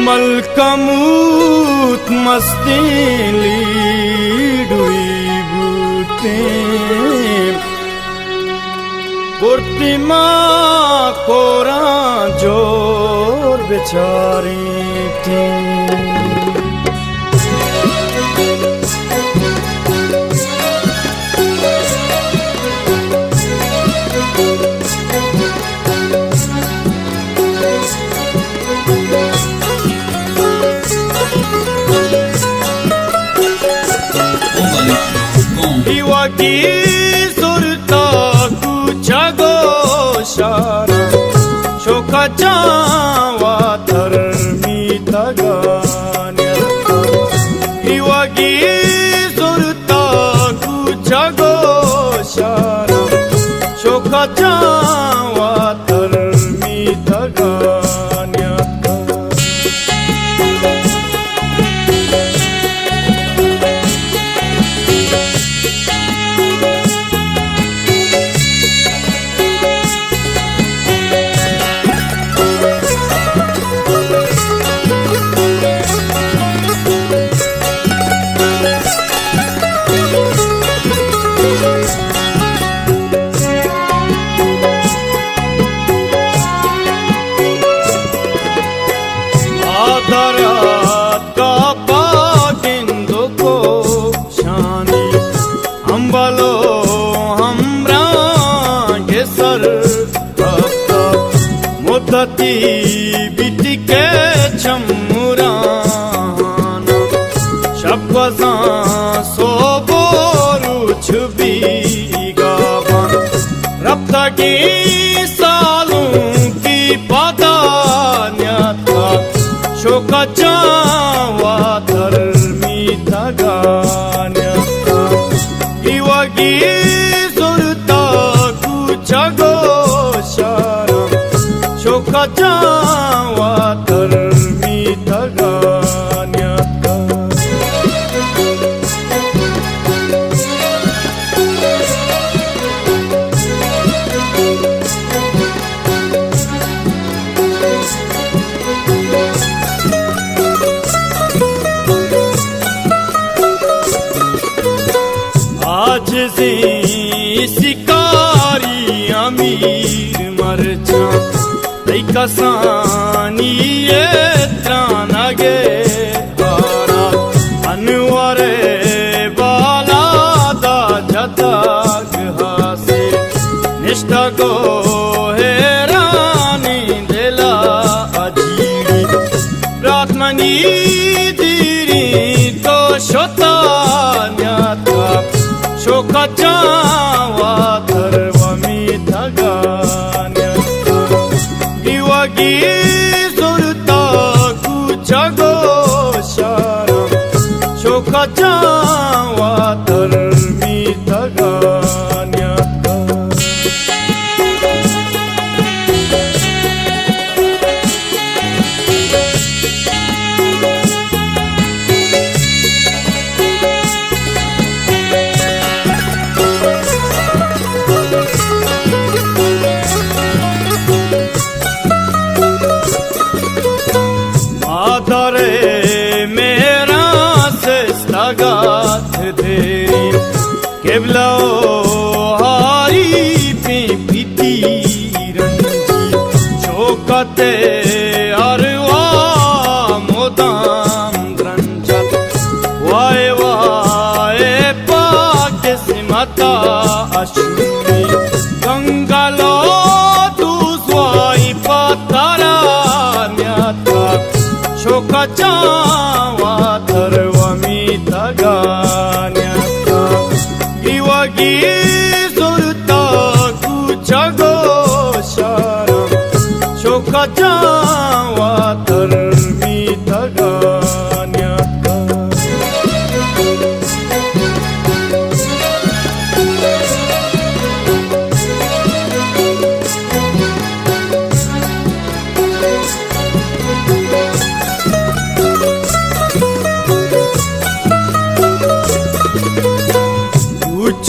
मलकमूत मस्तीली dewy बूते प्रतिमा कोरा जोर बेचारी थी। Iwaki surta kuchago shara shoka chawa tharmi taganya Iwaki surta kuchago shara shoka chawa tharmi taganya दरात का पागिंदो को शानी अंबलो हमरा के सर मुद्दती बिटी के चमुराना शब्बसा सो बोरू छुबी गावन रब्ता की सालों की पदान्यता shoka chawa tharmi taganya Iwagi surta kuchago shara shoka chawa tharmi taganya आज से शिकारी अमीर मर जा तई कसानी ये त्रानगे हारा अनवरे बाला दा जताग हासे निष्ठा को हैरानी दिला अजीरी प्रार्थमनी दीरी तो शोता न्याता shoka chawa tharmi taganya Iwagi surta kuchago shara shoka chawa tharmi taganya दरे मेरा से लगात तेरी केवलो हारी पे पीती रंजी शोकते अरवा मोदाम रंजत वाए वाए पाके सिमता अश्वी गंगालो तू स्वाई Patara न्याता shoka chawa tharmi taganya Iwagi surta kuchago shara shoka chawa tharmi taganya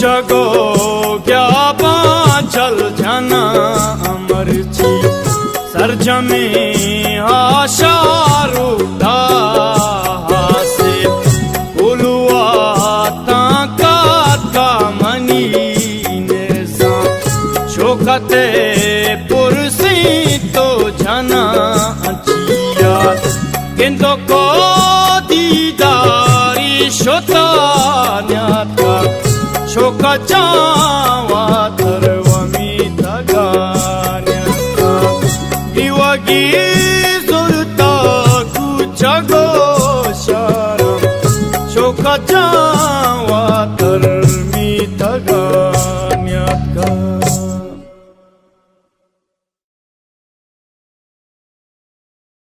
जगो क्या बांचल जाना अमर जी सरजमी आशारो दासे उलुआ ताका मनी ने सा शोकते पुरसी तो जना अचिया किंतु को दीदारी शोता न्याता शोकाचा वाथरवमी तगान्याता इवगी सुरता कुचगो शारम शोकाचा